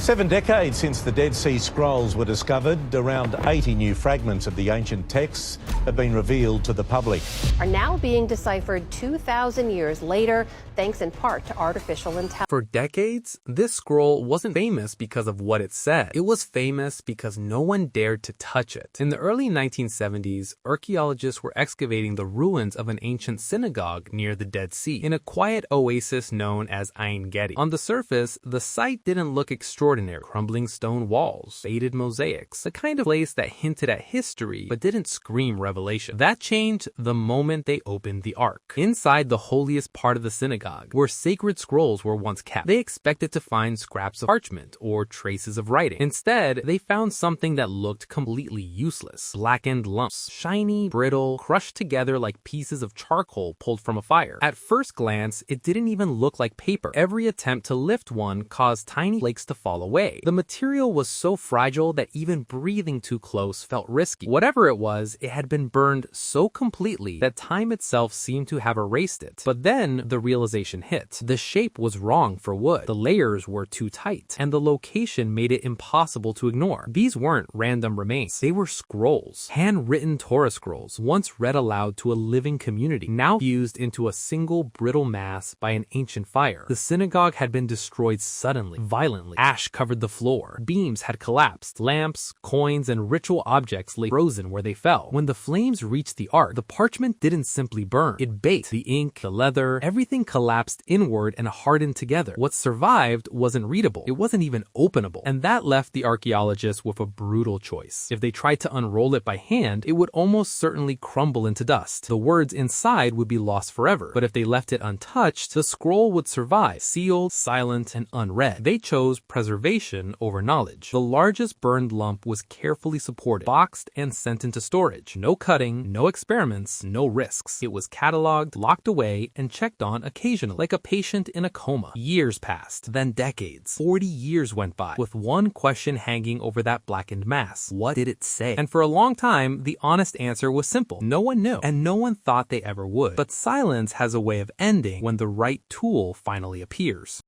7 decades since the Dead Sea Scrolls were discovered, around 80 new fragments of the ancient texts have been revealed to the public. Are now being deciphered 2,000 years later, thanks in part to artificial intelligence. For decades, this scroll wasn't famous because of what it said. It was famous because no one dared to touch it. In the early 1970s, archaeologists were excavating the ruins of an ancient synagogue near the Dead Sea, in a quiet oasis known as Gedi. On the surface, the site didn't look extraordinary. Crumbling stone walls, faded mosaics, the kind of place that hinted at history but didn't scream revelation. That changed the moment they opened the Ark. Inside the holiest part of the synagogue, where sacred scrolls were once kept, they expected to find scraps of parchment or traces of writing. Instead, they found something that looked completely useless. Blackened lumps, shiny, brittle, crushed together like pieces of charcoal pulled from a fire. At first glance, it didn't even look like paper. Every attempt to lift one caused tiny flakes to fall away. The material was so fragile that even breathing too close felt risky. Whatever it was, it had been burned so completely that time itself seemed to have erased it. But then the realization hit. The shape was wrong for wood. The layers were too tight, and the location made it impossible to ignore. These weren't random remains. They were scrolls. Handwritten Torah scrolls, once read aloud to a living community, now fused into a single brittle mass by an ancient fire. The synagogue had been destroyed suddenly, violently. Ash covered the floor. Beams had collapsed. Lamps, coins, and ritual objects lay frozen where they fell. When the flames reached the Ark, the parchment didn't simply burn. It baked. The ink, the leather, everything collapsed inward and hardened together. What survived wasn't readable. It wasn't even openable. And that left the archaeologists with a brutal choice. If they tried to unroll it by hand, it would almost certainly crumble into dust. The words inside would be lost forever. But if they left it untouched, the scroll would survive, sealed, silent, and unread. They chose preservation over knowledge. The largest burned lump was carefully supported, boxed, and sent into storage. No cutting, no experiments, no risks. It was cataloged, locked away, and checked on occasionally, like a patient in a coma. Years passed, then decades. 40 years went by, with one question hanging over that blackened mass. What did it say? And for a long time, the honest answer was simple. No one knew, and no one thought they ever would. But silence has a way of ending when the right tool finally appears.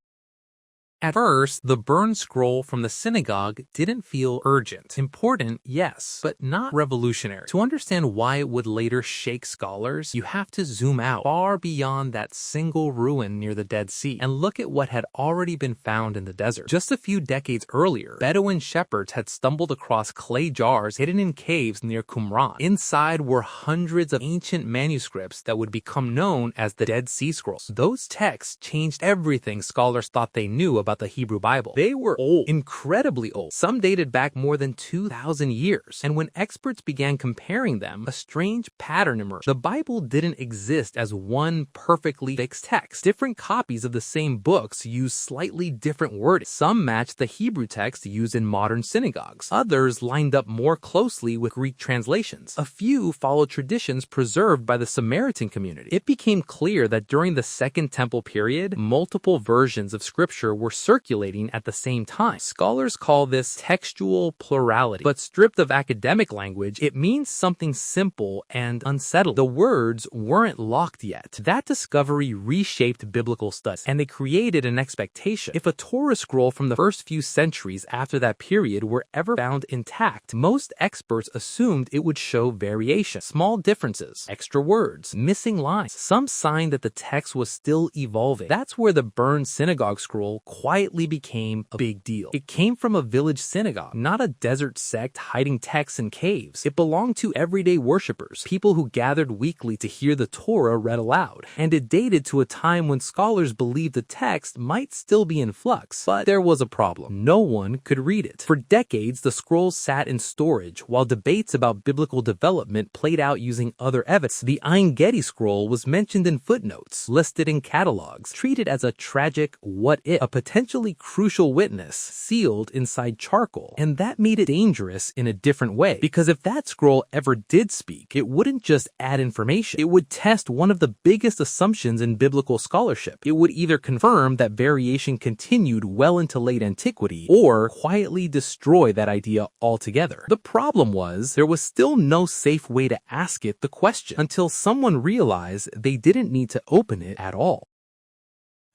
At first, the burned scroll from the synagogue didn't feel urgent. Important, yes, but not revolutionary. To understand why it would later shake scholars, you have to zoom out far beyond that single ruin near the Dead Sea and look at what had already been found in the desert. Just a few decades earlier, Bedouin shepherds had stumbled across clay jars hidden in caves near Qumran. Inside were hundreds of ancient manuscripts that would become known as the Dead Sea Scrolls. Those texts changed everything scholars thought they knew about the Hebrew Bible. They were old, incredibly old. Some dated back more than 2,000 years. And when experts began comparing them, a strange pattern emerged. The Bible didn't exist as one perfectly fixed text. Different copies of the same books used slightly different wording. Some matched the Hebrew text used in modern synagogues. Others lined up more closely with Greek translations. A few followed traditions preserved by the Samaritan community. It became clear that during the Second Temple period, multiple versions of Scripture were circulating at the same time. Scholars call this textual plurality, but stripped of academic language, it means something simple and unsettling. The words weren't locked yet. That discovery reshaped biblical studies, and they created an expectation. If a Torah scroll from the first few centuries after that period were ever found intact, most experts assumed it would show variation, small differences, extra words, missing lines, some sign that the text was still evolving. That's where the burned synagogue scroll quietly became a big deal. It came from a village synagogue, not a desert sect hiding texts in caves. It belonged to everyday worshippers, people who gathered weekly to hear the Torah read aloud. And it dated to a time when scholars believed the text might still be in flux. But there was a problem. No one could read it. For decades, the scrolls sat in storage, while debates about biblical development played out using other evidence. The Gedi scroll was mentioned in footnotes, listed in catalogs, treated as a tragic what if, a potentially crucial witness, sealed inside charcoal. And that made it dangerous in a different way, because if that scroll ever did speak, it wouldn't just add information. It would test one of the biggest assumptions in biblical scholarship. It would either confirm that variation continued well into late antiquity, or quietly destroy that idea altogether. The problem was, there was still no safe way to ask it the question, until someone realized they didn't need to open it at all.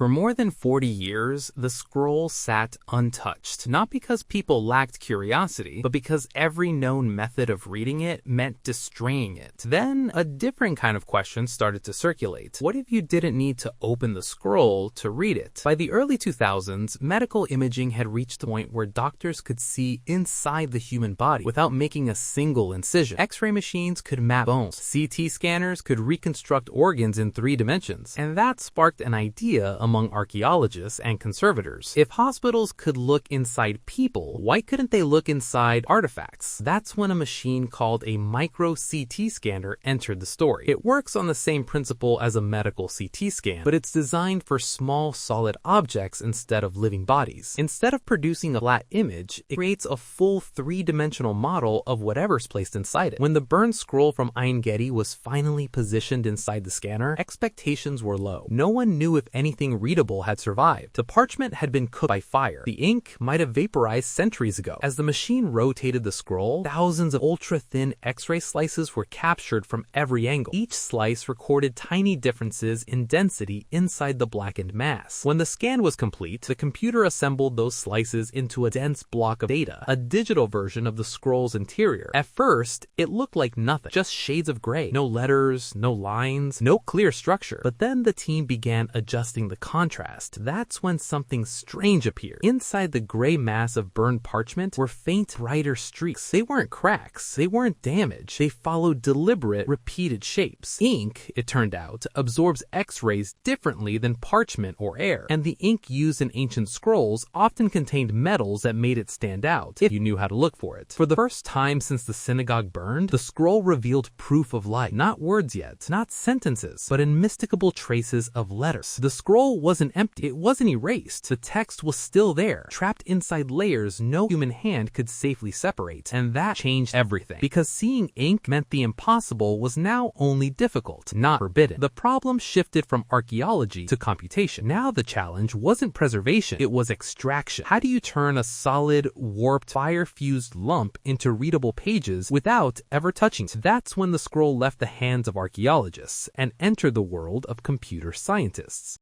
For more than 40 years, the scroll sat untouched, not because people lacked curiosity, but because every known method of reading it meant destroying it. Then, a different kind of question started to circulate. What if you didn't need to open the scroll to read it? By the early 2000s, medical imaging had reached the point where doctors could see inside the human body without making a single incision. X-ray machines could map bones. CT scanners could reconstruct organs in 3 dimensions. And that sparked an idea among archaeologists and conservators. If hospitals could look inside people, why couldn't they look inside artifacts? That's when a machine called a micro CT scanner entered the story. It works on the same principle as a medical CT scan, but it's designed for small solid objects instead of living bodies. Instead of producing a flat image, it creates a full 3-dimensional model of whatever's placed inside it. When the burned scroll from Gedi was finally positioned inside the scanner, expectations were low. No one knew if anything readable had survived. The parchment had been cooked by fire. The ink might have vaporized centuries ago. As the machine rotated the scroll, thousands of ultra-thin X-ray slices were captured from every angle. Each slice recorded tiny differences in density inside the blackened mass. When the scan was complete, the computer assembled those slices into a dense block of data, a digital version of the scroll's interior. At first, it looked like nothing, just shades of gray. No letters, no lines, no clear structure. But then the team began adjusting the contrast. That's when something strange appeared. Inside the gray mass of burned parchment were faint, brighter streaks. They weren't cracks. They weren't damage. They followed deliberate, repeated shapes. Ink, it turned out, absorbs X-rays differently than parchment or air. And the ink used in ancient scrolls often contained metals that made it stand out, if you knew how to look for it. For the first time since the synagogue burned, the scroll revealed proof of life. Not words yet, not sentences, but unmistakable traces of letters. The scroll wasn't empty. It wasn't erased. The text was still there, trapped inside layers no human hand could safely separate. And that changed everything, because seeing ink meant the impossible was now only difficult, not forbidden. The problem shifted from archaeology to computation. Now the challenge wasn't preservation, it was extraction. How do you turn a solid, warped, fire-fused lump into readable pages without ever touching it? That's when the scroll left the hands of archaeologists and entered the world of computer scientists.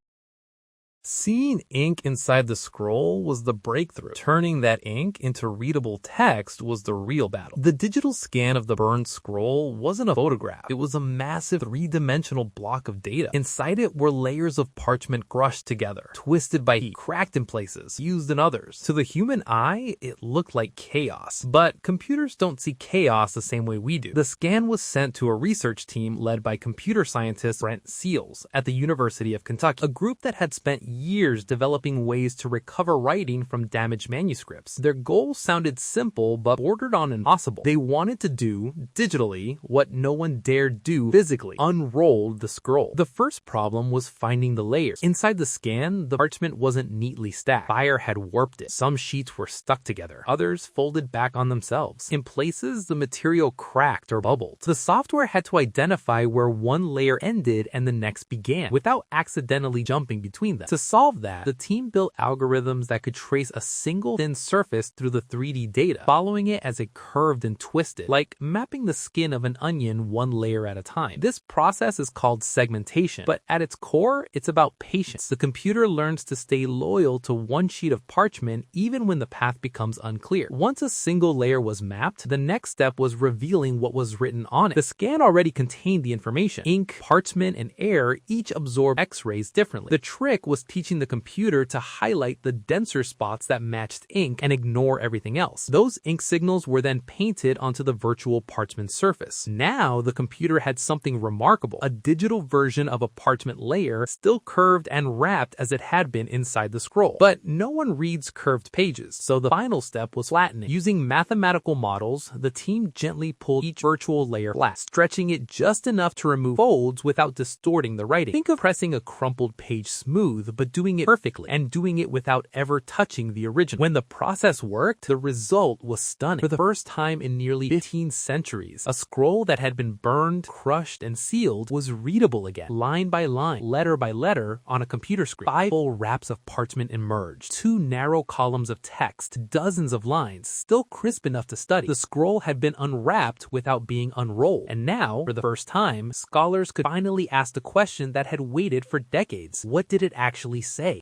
Seeing ink inside the scroll was the breakthrough. Turning that ink into readable text was the real battle. The digital scan of the burned scroll wasn't a photograph. It was a massive 3-dimensional block of data. Inside it were layers of parchment crushed together, twisted by heat, cracked in places, used in others. To the human eye, it looked like chaos. But computers don't see chaos the same way we do. The scan was sent to a research team led by computer scientist Brent Seals at the University of Kentucky, a group that had spent years developing ways to recover writing from damaged manuscripts. Their goal sounded simple, but bordered on impossible. They wanted to do, digitally, what no one dared do physically: unroll the scroll. The first problem was finding the layers. Inside the scan, the parchment wasn't neatly stacked. Fire had warped it. Some sheets were stuck together, others folded back on themselves. In places, the material cracked or bubbled. The software had to identify where one layer ended and the next began, without accidentally jumping between them. To solve that, the team built algorithms that could trace a single thin surface through the 3D data, following it as it curved and twisted, like mapping the skin of an onion one layer at a time. This process is called segmentation, but at its core, it's about patience. The computer learns to stay loyal to one sheet of parchment even when the path becomes unclear. Once a single layer was mapped, the next step was revealing what was written on it. The scan already contained the information. Ink, parchment, and air each absorbed X-rays differently. The trick was teaching the computer to highlight the denser spots that matched ink and ignore everything else. Those ink signals were then painted onto the virtual parchment surface. Now the computer had something remarkable: a digital version of a parchment layer, still curved and wrapped as it had been inside the scroll. But no one reads curved pages, so the final step was flattening. Using mathematical models, the team gently pulled each virtual layer flat, stretching it just enough to remove folds without distorting the writing. Think of pressing a crumpled page smooth, but doing it perfectly, and doing it without ever touching the original. When the process worked, the result was stunning. For the first time in nearly 15 centuries, a scroll that had been burned, crushed, and sealed was readable again, line by line, letter by letter, on a computer screen. 5 full wraps of parchment emerged, 2 narrow columns of text, dozens of lines, still crisp enough to study. The scroll had been unwrapped without being unrolled, and now, for the first time, scholars could finally ask the question that had waited for decades: what did it actually actually say.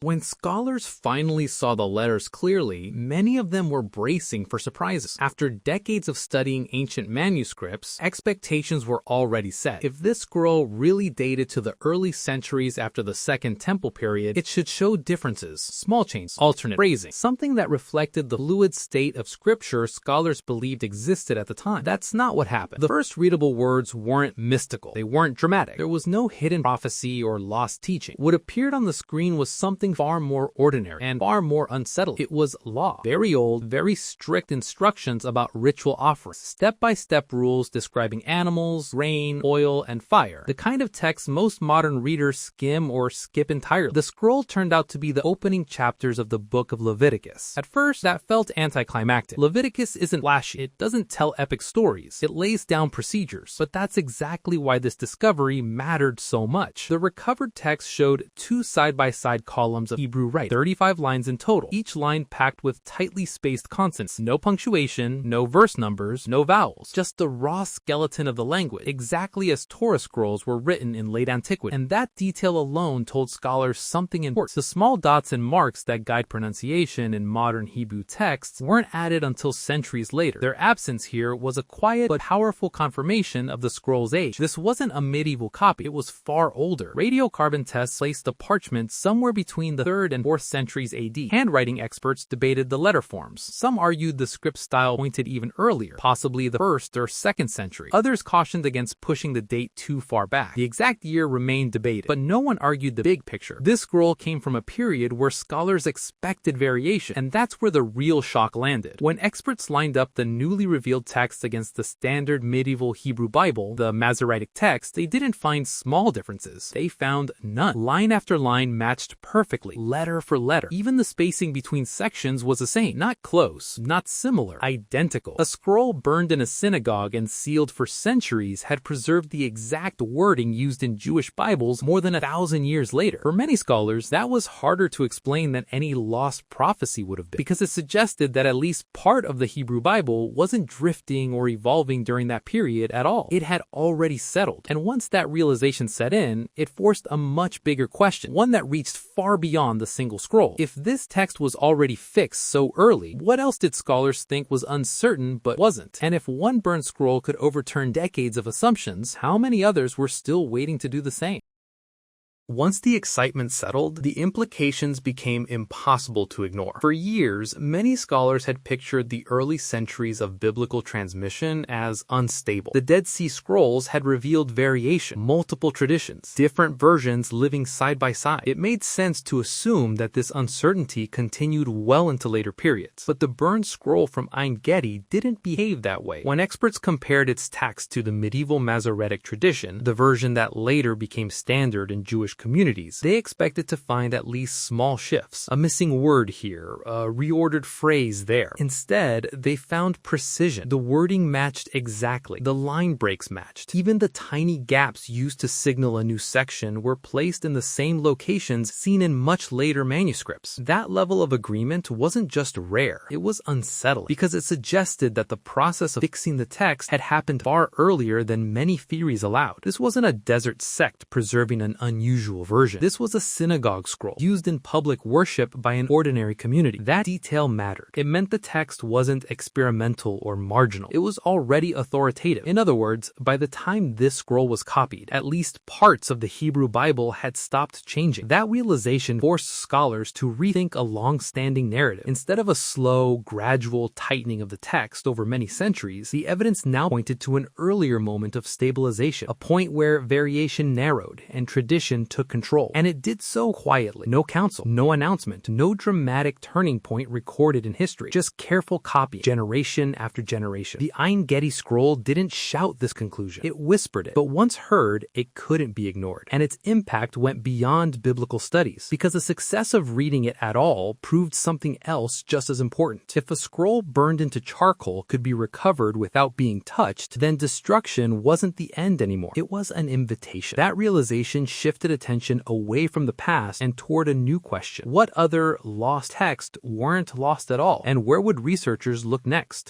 When scholars finally saw the letters clearly, many of them were bracing for surprises. After decades of studying ancient manuscripts, expectations were already set. If this scroll really dated to the early centuries after the Second Temple period, it should show differences, small changes, alternate phrasing, something that reflected the fluid state of scripture scholars believed existed at the time. That's not what happened. The first readable words weren't mystical. They weren't dramatic. There was no hidden prophecy or lost teaching. What appeared on the screen was something far more ordinary and far more unsettling. It was law. Very old, very strict instructions about ritual offerings. Step-by-step rules describing animals, rain, oil, and fire. The kind of text most modern readers skim or skip entirely. The scroll turned out to be the opening chapters of the book of Leviticus. At first, that felt anticlimactic. Leviticus isn't flashy. It doesn't tell epic stories. It lays down procedures. But that's exactly why this discovery mattered so much. The recovered text showed two side-by-side columns of Hebrew writing, 35 lines in total, each line packed with tightly spaced consonants, no punctuation, no verse numbers, no vowels, just the raw skeleton of the language, exactly as Torah scrolls were written in late antiquity. And that detail alone told scholars something important. The small dots and marks that guide pronunciation in modern Hebrew texts weren't added until centuries later. Their absence here was a quiet but powerful confirmation of the scroll's age. This wasn't a medieval copy, it was far older. Radiocarbon tests placed the parchment somewhere between the 3rd and 4th centuries AD. Handwriting experts debated the letter forms. Some argued the script style pointed even earlier, possibly the 1st or 2nd century. Others cautioned against pushing the date too far back. The exact year remained debated, but no one argued the big picture. This scroll came from a period where scholars expected variation, and that's where the real shock landed. When experts lined up the newly revealed text against the standard medieval Hebrew Bible, the Masoretic text, they didn't find small differences. They found none. Line after line matched perfectly, letter for letter. Even the spacing between sections was the same. Not close, not similar, identical. A scroll burned in a synagogue and sealed for centuries had preserved the exact wording used in Jewish Bibles more than 1,000 years later. For many scholars, that was harder to explain than any lost prophecy would have been, because it suggested that at least part of the Hebrew Bible wasn't drifting or evolving during that period at all. It had already settled. And once that realization set in, it forced a much bigger question, one that reached far beyond the single scroll. If this text was already fixed so early, what else did scholars think was uncertain but wasn't? And if one burned scroll could overturn decades of assumptions, how many others were still waiting to do the same? Once the excitement settled, the implications became impossible to ignore. For years, many scholars had pictured the early centuries of biblical transmission as unstable. The Dead Sea Scrolls had revealed variation, multiple traditions, different versions living side by side. It made sense to assume that this uncertainty continued well into later periods. But the burned scroll from Gedi didn't behave that way. When experts compared its text to the medieval Masoretic tradition, the version that later became standard in Jewish communities, they expected to find at least small shifts, a missing word here, a reordered phrase there. Instead, they found precision. The wording matched exactly. The line breaks matched. Even the tiny gaps used to signal a new section were placed in the same locations seen in much later manuscripts. That level of agreement wasn't just rare, it was unsettling, because it suggested that the process of fixing the text had happened far earlier than many theories allowed. This wasn't a desert sect preserving an unusual version. This was a synagogue scroll, used in public worship by an ordinary community. That detail mattered. It meant the text wasn't experimental or marginal. It was already authoritative. In other words, by the time this scroll was copied, at least parts of the Hebrew Bible had stopped changing. That realization forced scholars to rethink a long-standing narrative. Instead of a slow, gradual tightening of the text over many centuries, the evidence now pointed to an earlier moment of stabilization, a point where variation narrowed and tradition took control. And it did so quietly. No council, no announcement, no dramatic turning point recorded in history. Just careful copying, generation after generation. The Gedi scroll didn't shout this conclusion. It whispered it. But once heard, it couldn't be ignored. And its impact went beyond biblical studies, because the success of reading it at all proved something else just as important. If a scroll burned into charcoal could be recovered without being touched, then destruction wasn't the end anymore. It was an invitation. That realization shifted attention away from the past and toward a new question. What other lost texts weren't lost at all? And where would researchers look next?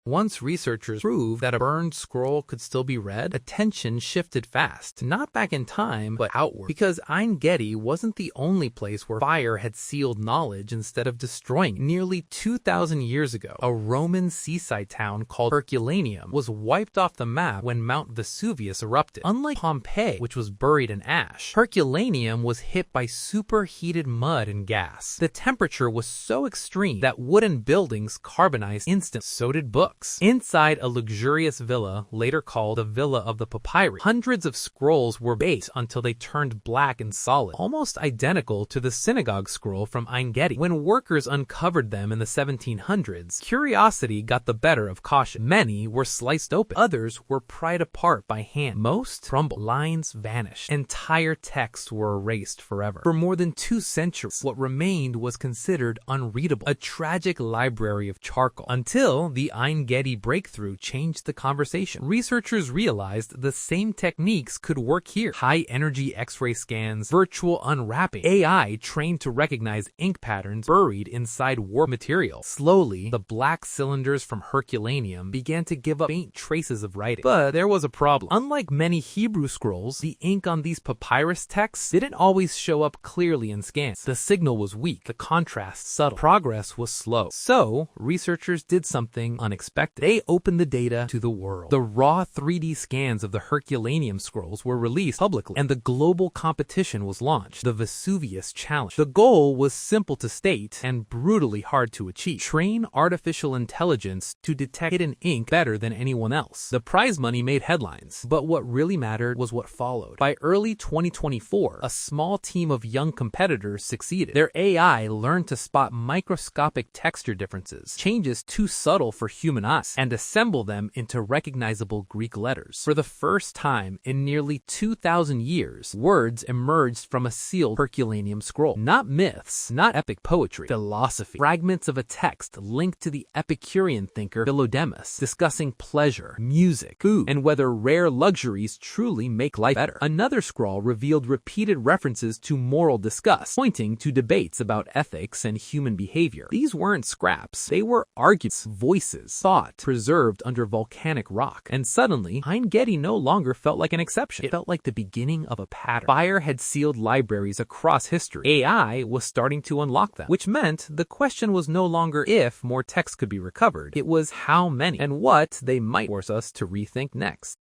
Once researchers proved that a burned scroll could still be read, attention shifted fast, not back in time, but outward. Because Gedi wasn't the only place where fire had sealed knowledge instead of destroying it. Nearly 2,000 years ago, a Roman seaside town called Herculaneum was wiped off the map when Mount Vesuvius erupted. Unlike Pompeii, which was buried in ash, Herculaneum was hit by superheated mud and gas. The temperature was so extreme that wooden buildings carbonized instantly. So did books. Inside a luxurious villa, later called the Villa of the Papyri, hundreds of scrolls were baked until they turned black and solid, almost identical to the synagogue scroll from Gedi. When workers uncovered them in the 1700s, curiosity got the better of caution. Many were sliced open. Others were pried apart by hand. Most crumbled. Lines vanished. Entire texts were erased forever. For more than 2 centuries, what remained was considered unreadable, a tragic library of charcoal, until the Gedi breakthrough changed the conversation. Researchers realized the same techniques could work here. High-energy X-ray scans, virtual unwrapping, AI trained to recognize ink patterns buried inside war material. Slowly, the black cylinders from Herculaneum began to give up faint traces of writing. But there was a problem. Unlike many Hebrew scrolls, the ink on these papyrus texts didn't always show up clearly in scans. The signal was weak, the contrast subtle. Progress was slow. So, researchers did something unexpected. They opened the data to the world. The raw 3D scans of the Herculaneum scrolls were released publicly, and the global competition was launched, the Vesuvius Challenge. The goal was simple to state and brutally hard to achieve. Train artificial intelligence to detect hidden ink better than anyone else. The prize money made headlines, but what really mattered was what followed. By early 2024, a small team of young competitors succeeded. Their AI learned to spot microscopic texture differences, changes too subtle for human eyes, and assemble them into recognizable Greek letters. For the first time in nearly 2,000 years, words emerged from a sealed Herculaneum scroll. Not myths, not epic poetry, philosophy. Fragments of a text linked to the Epicurean thinker Philodemus, discussing pleasure, music, food, and whether rare luxuries truly make life better. Another scroll revealed repeated references to moral disgust, pointing to debates about ethics and human behavior. These weren't scraps, they were arguments, voices, thought, preserved under volcanic rock. And suddenly, Gedi no longer felt like an exception. It felt like the beginning of a pattern. Fire had sealed libraries across history. AI was starting to unlock them, which meant the question was no longer if more texts could be recovered. It was how many, and what they might force us to rethink next.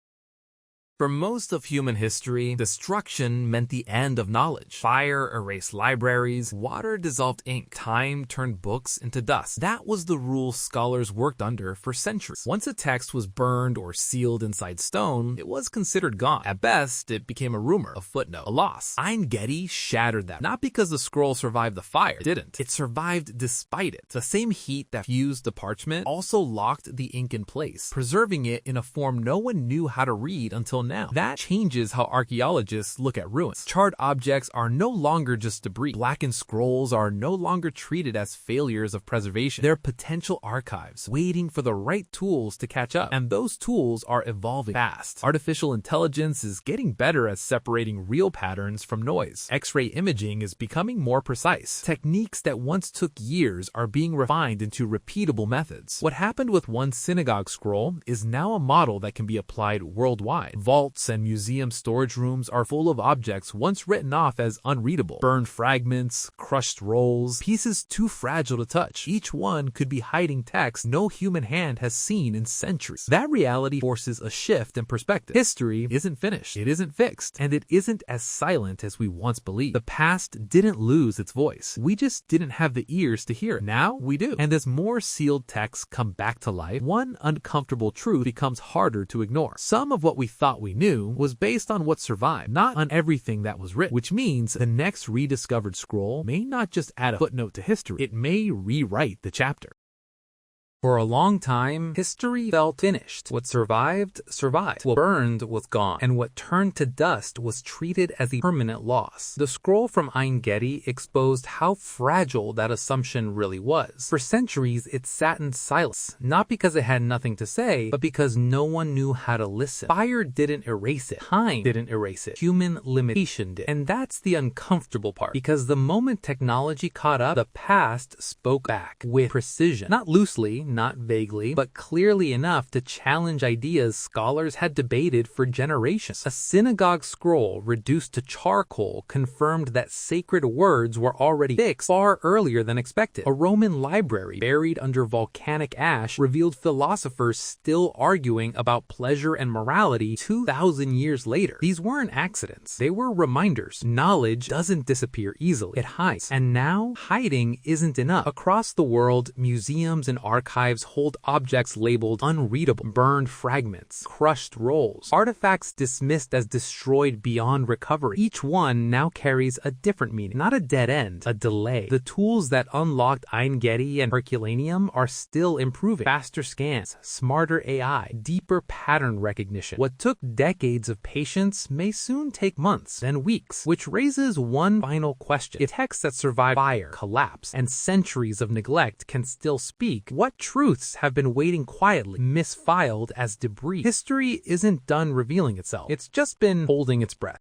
For most of human history, destruction meant the end of knowledge. Fire erased libraries, water dissolved ink, time turned books into dust. That was the rule scholars worked under for centuries. Once a text was burned or sealed inside stone, it was considered gone. At best, it became a rumor, a footnote, a loss. Gedi shattered that. Not because the scroll survived the fire. It didn't. It survived despite it. The same heat that fused the parchment also locked the ink in place, preserving it in a form no one knew how to read until now. That changes how archaeologists look at ruins. Charred objects are no longer just debris. Blackened scrolls are no longer treated as failures of preservation. They're potential archives, waiting for the right tools to catch up. And those tools are evolving fast. Artificial intelligence is getting better at separating real patterns from noise. X-ray imaging is becoming more precise. Techniques that once took years are being refined into repeatable methods. What happened with one synagogue scroll is now a model that can be applied worldwide. Vaults and museum storage rooms are full of objects once written off as unreadable. Burned fragments, crushed rolls, pieces too fragile to touch. Each one could be hiding text no human hand has seen in centuries. That reality forces a shift in perspective. History isn't finished, it isn't fixed, and it isn't as silent as we once believed. The past didn't lose its voice. We just didn't have the ears to hear it. Now we do. And as more sealed texts come back to life, one uncomfortable truth becomes harder to ignore. Some of what we thought we knew was based on what survived, not on everything that was written, which means the next rediscovered scroll may not just add a footnote to history, it may rewrite the chapter. For a long time, history felt finished. What survived, survived. What burned was gone. And what turned to dust was treated as a permanent loss. The scroll from Gedi exposed how fragile that assumption really was. For centuries, it sat in silence, not because it had nothing to say, but because no one knew how to listen. Fire didn't erase it. Time didn't erase it. Human limitation did. And that's the uncomfortable part, because the moment technology caught up, the past spoke back with precision. Not loosely, not vaguely, but clearly enough to challenge ideas scholars had debated for generations. A synagogue scroll reduced to charcoal confirmed that sacred words were already fixed far earlier than expected. A Roman library buried under volcanic ash revealed philosophers still arguing about pleasure and morality 2,000 years later. These weren't accidents. They were reminders. Knowledge doesn't disappear easily. It hides. And now, hiding isn't enough. Across the world, museums and archives hold objects labeled unreadable, burned fragments, crushed rolls, artifacts dismissed as destroyed beyond recovery. Each one now carries a different meaning. Not a dead end, a delay. The tools that unlocked Gedi and Herculaneum are still improving. Faster scans, smarter AI, deeper pattern recognition. What took decades of patience may soon take months, then weeks, which raises one final question. If texts that survive fire, collapse, and centuries of neglect can still speak, what truths have been waiting quietly, misfiled as debris? History isn't done revealing itself. It's just been holding its breath.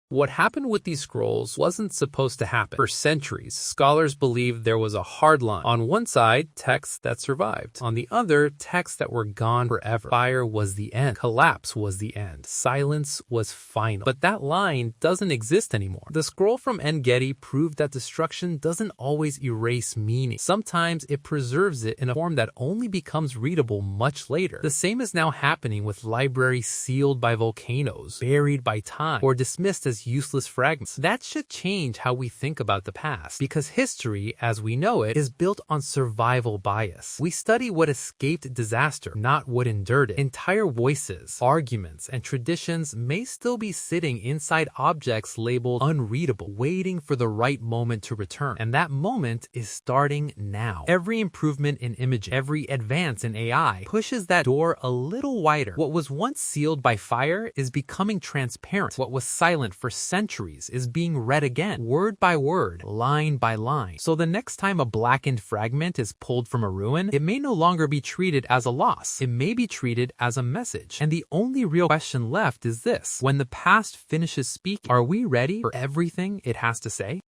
What happened with these scrolls wasn't supposed to happen. For centuries, scholars believed there was a hard line. On one side, texts that survived. On the other, texts that were gone forever. Fire was the end. Collapse was the end. Silence was final. But that line doesn't exist anymore. The scroll from Gedi proved that destruction doesn't always erase meaning. Sometimes it preserves it in a form that only becomes readable much later. The same is now happening with libraries sealed by volcanoes, buried by time, or dismissed as useless fragments. That should change how we think about the past, because history, as we know it, is built on survival bias. We study what escaped disaster, not what endured it. Entire voices, arguments, and traditions may still be sitting inside objects labeled unreadable, waiting for the right moment to return. And that moment is starting now. Every improvement in imaging, every advance in AI pushes that door a little wider. What was once sealed by fire is becoming transparent. What was silent for centuries is being read again, word by word, line by line. So the next time a blackened fragment is pulled from a ruin, it may no longer be treated as a loss. It may be treated as a message. And the only real question left is this: when the past finishes speaking, are we ready for everything it has to say?